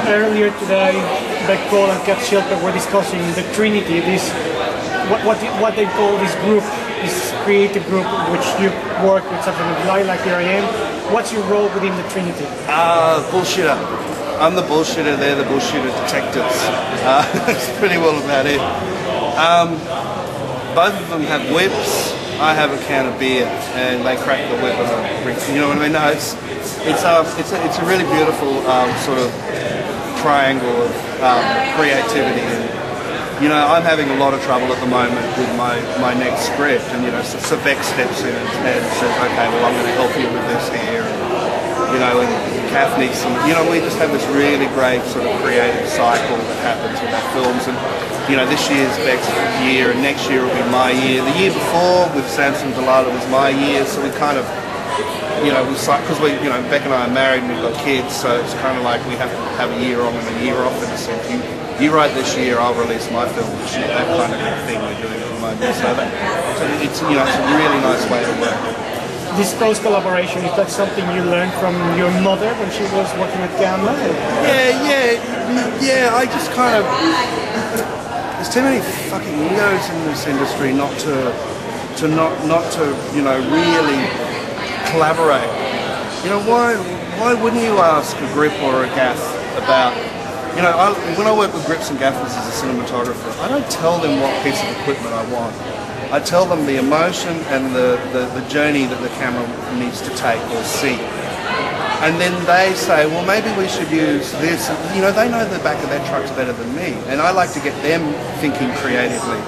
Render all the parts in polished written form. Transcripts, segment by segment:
earlier today, Beck and Kath Shelper were discussing the Trinity, this what they call this group, this creative group in which you work with something like here I am. What's your role within the Trinity? Bullshitter. I'm the bullshitter, they're the bullshitter detectives. That's pretty well about it. Both of them have whips. I have a can of beer, and they crack the whip and I drink. You know what I mean? No, it's a really beautiful sort of triangle of creativity. And, you know, I'm having a lot of trouble at the moment with my next script, and you know, so Beck steps in and says, okay, well, I'm going to help you with this here, and, you know, and Kath needs some. You know, we just have this really great sort of creative cycle that happens with our films, and you know, this year's Beck's year, and next year will be my year. The year before with Samson Delilah was my year, so we kind of, you know, because you know, Beck and I are married and we've got kids, so it's kind of like we have to have a year on and a year off in a sense. You write this year, I'll release my film this year. That kind of thing we're doing at the moment. So it's, you know, it's a really nice way to work. This close collaboration, is that something you learned from your mother when she was working at Gamma? Yeah. I just kind of. There's too many fucking weirdos in this industry not to you know, really collaborate. You know, why wouldn't you ask a grip or a gaff about, you know, when I work with grips and gaffers as a cinematographer, I don't tell them what piece of equipment I want. I tell them the emotion and the journey that the camera needs to take or see. And then they say, well, maybe we should use this. You know, they know the back of their trucks better than me. And I like to get them thinking creatively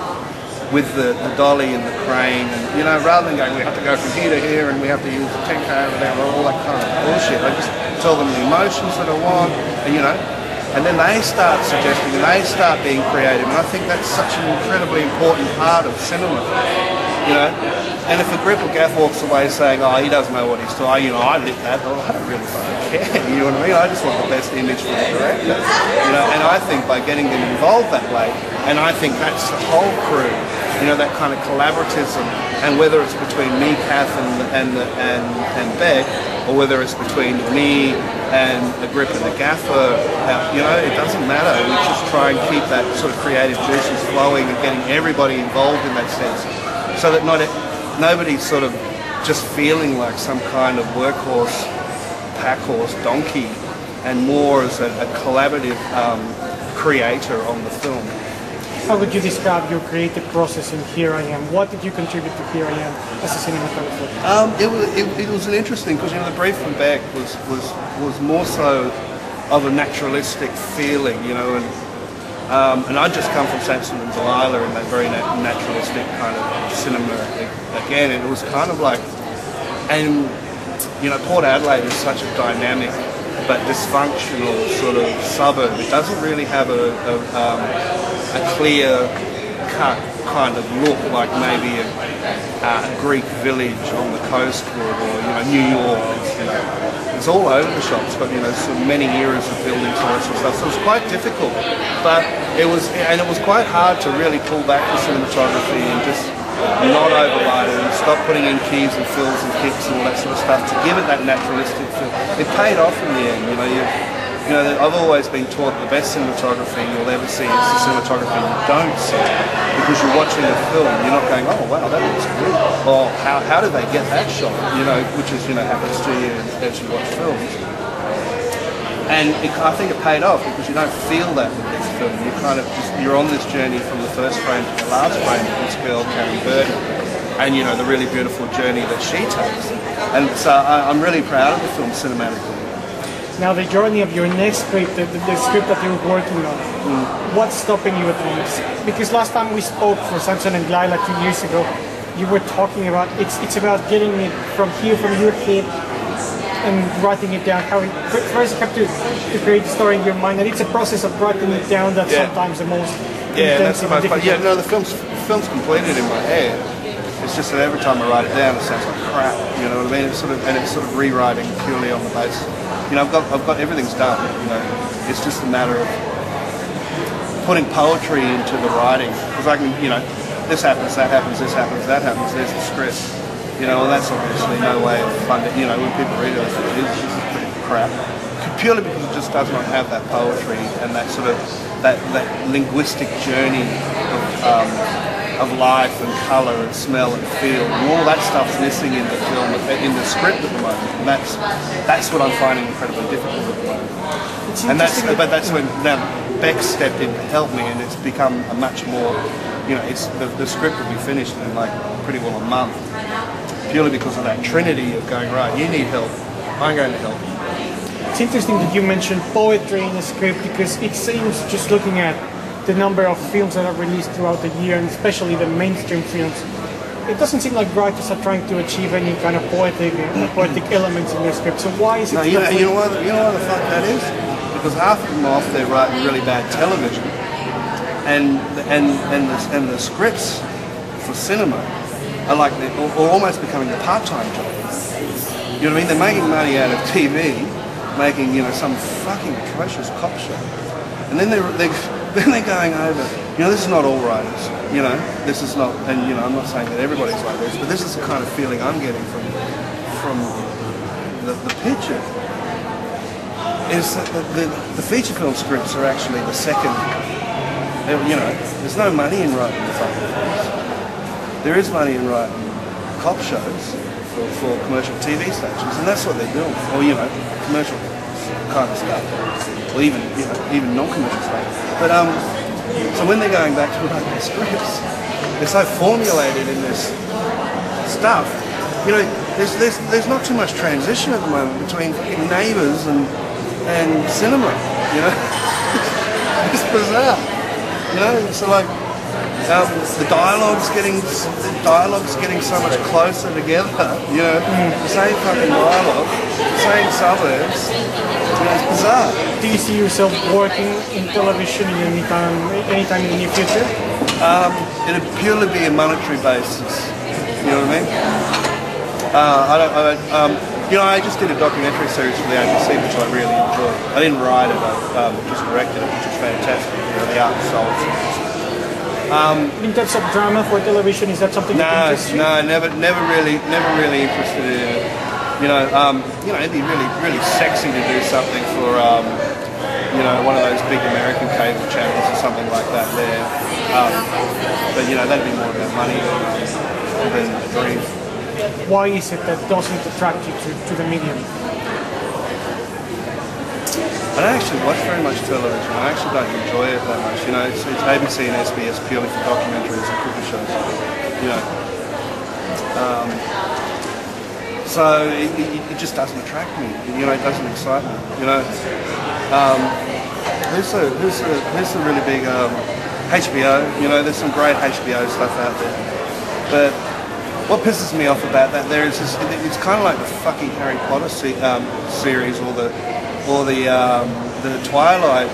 with the dolly and the crane. And, you know, rather than going, we have to go from here to here and we have to use the 10K over there, all that kind of bullshit. I just tell them the emotions that I want, and, you know, and then they start suggesting and they start being creative. And I think that's such an incredibly important part of cinema, you know. And if a grip or gaff walks away saying, oh, he doesn't know what he's doing, you know, I lit that, well, I don't really fucking care, you know what I mean? I just want the best image for the director, you know, and I think by getting them involved that way, and I think that's the whole crew, you know, that kind of collaboratism, and whether it's between me, Kath, and Beck, or whether it's between me and the grip and the gaffer, you know, it doesn't matter. We just try and keep that sort of creative juices flowing and getting everybody involved in that sense, so that nobody's sort of just feeling like some kind of workhorse, packhorse, donkey, and more as a collaborative creator on the film. How would you describe your creative process in Here I Am? What did you contribute to Here I Am as a cinematographer? It was an interesting, because, you know, the brief from Beck was more so of a naturalistic feeling, you know, and I'd just come from Samson and Delilah and that very naturalistic kind of cinema again, and it was kind of like, and you know, Port Adelaide is such a dynamic but dysfunctional sort of suburb. It doesn't really have a clear cut kind of look like maybe a Greek village on the coast would, or you know, New York. You know, it's all over the shop. It's got, you know, so many eras of buildings and all that sort of stuff. So it was quite difficult, but it was quite hard to really pull back the cinematography and just not overlight it and stop putting in keys and fills and kicks and all that sort of stuff to give it that naturalistic feel. It paid off in the end. You know, I've always been taught the best cinematography you'll ever see is the cinematography you don't see, because you're watching a film, you're not going, oh wow, that looks good, or how did they get that shot, you know, which is, you know, happens to you as you watch films. And I think it paid off, because you don't feel that with this film. You kind of you're on this journey from the first frame to the last frame of this girl, Karen Burton, and you know, the really beautiful journey that she takes. And so I'm really proud of the film cinematically. Now the journey of your next script, the script that you're working on, what's stopping you at the moment? Because last time we spoke for Samson and Delilah 2 years ago, you were talking about, it's about getting it from here, from your head, and writing it down. How first you have to create the story in your mind, and it's a process of writing it down that's sometimes the most that's the most fun. Yeah, no, the film's completed in my head. It's just that every time I write it down, it sounds like crap. You know what I mean? It's sort of rewriting purely on the basis. You know, I've got everything's done. You know, it's just a matter of putting poetry into the writing, because I can, you know, this happens, that happens, this happens, that happens. There's the script. You know, and that's obviously no way of funding. You know, when people read it, they think, this is pretty crap. purely because it just does not have that poetry and that sort of that linguistic journey of life and colour and smell and feel, and all that stuff's missing in the film, in the script at the moment, and that's what I'm finding incredibly difficult at the moment. And that's when now Beck stepped in to help me, and it's become a much more, you know, it's the script will be finished in like pretty well a month, purely because of that Trinity of going, right, you need help, I'm going to help you. It's interesting that you mentioned poetry in the script, because it seems, just looking at the number of films that are released throughout the year, and especially the mainstream films, it doesn't seem like writers are trying to achieve any kind of poetic elements in their script. So why is it? No, you know why the fuck that is? Because half of them are off there writing really bad television, and the scripts for cinema are like or almost becoming a part-time job. You know what I mean? They're making money out of TV, making, you know, some fucking atrocious cop show, and then they're going over, you know, this is not all writers, you know, this is not, and you know, I'm not saying that everybody's like this, but this is the kind of feeling I'm getting from the picture, is that the feature film scripts are actually the second, you know, there's no money in writing the fucking films. There is money in writing cop shows for commercial TV stations, and that's what they're doing, or, you know, commercial kind of stuff, or even, you know, even non-commercial stuff. But so when they're going back to writing the scripts, they're so formulated in this stuff. You know, there's not too much transition at the moment between Neighbours and cinema. You know, it's bizarre. You know, so like the dialogue's getting so much closer together. You know, the same fucking dialogue, same suburbs. It's bizarre. Do you see yourself working in television anytime in the near future? It'd purely be a monetary basis. You know what I mean? You know, I just did a documentary series for the ABC, which I really enjoyed. I didn't write it, I just directed it, which was fantastic. You know, the art and soul series. In terms of drama for television, is that something that interests you? No, never really interested in it. You know, it'd be really sexy to do something for, you know, one of those big American cable channels or something like that there. But you know, that'd be more about money than a dream. Why is it that doesn't attract you to the medium? I don't actually watch very much television. I actually don't enjoy it that much. You know, it's ABC and SBS purely for documentaries and cooking shows. You know. So it just doesn't attract me. You know, it doesn't excite me. You know, who's the really big HBO? You know, there's some great HBO stuff out there. But what pisses me off about that there is it's kind of like the fucking Harry Potter series or the Twilight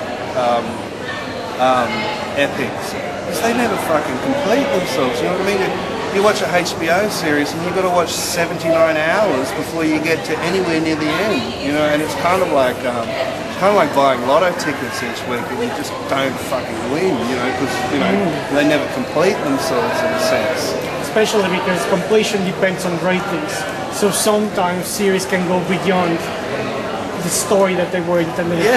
epics. Because they never fucking complete themselves. You know what I mean? You watch a HBO series and you've got to watch 79 hours before you get to anywhere near the end, you know, and it's kind of like buying lotto tickets each week and you just don't fucking win, you know, because, you know, they never complete themselves in a sense. Especially because completion depends on ratings, so sometimes series can go beyond the story that they were intended to tell.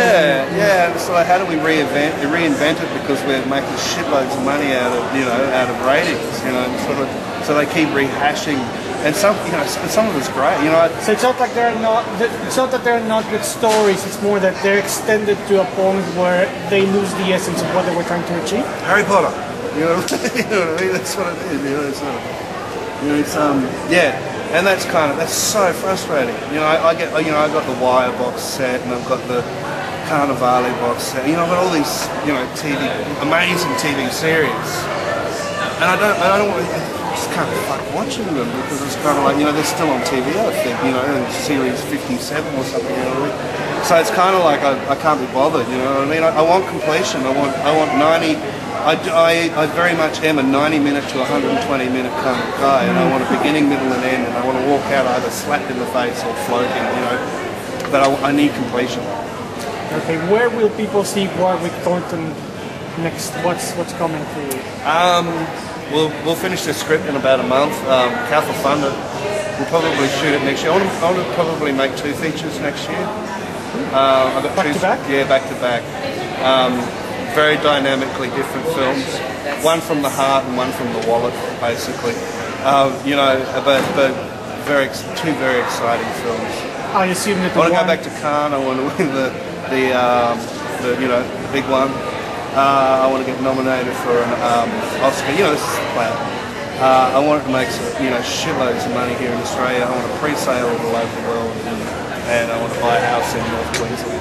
Yeah. So how do we reinvent it because we're making shitloads of money out of ratings, you know, so they keep rehashing, and some of it's great, you know. So it's not like they're not good stories. It's more that they're extended to a point where they lose the essence of what they were trying to achieve. Harry Potter, you know, you know what I mean? That's what it is. You know, and that's so frustrating. You know, I got the Wire box set, and I've got the Carnivale box set. You know, I've got all these, you know, amazing TV series, and I just can't fuck watching them because it's kind of like, you know, they're still on TV. I think, you know, in series 57 or something. You know what I mean? So it's kind of like I can't be bothered. You know what I mean? I want completion. I want 90. I very much am a 90-minute to 120-minute kind of guy, and I want a beginning, middle, and end, and I want to walk out either slapped in the face or floating, you know. But I need completion. Okay, where will people see Warwick Thornton next? What's coming for you? We'll finish the script in about a month. Kath will fund it. We'll probably shoot it next year. I want to probably make 2 features next year. I've got Back to back? Yeah, back to back. Very dynamically different films. One from the heart and one from the wallet, basically. You know, but two very exciting films. I assume that I want to go back to Cannes. I want to win the big one. I want to get nominated for an Oscar. You know, this is the plan. I want to make shitloads of money here in Australia. I want to pre-sale all the local world, and I want to buy a house in North Queensland.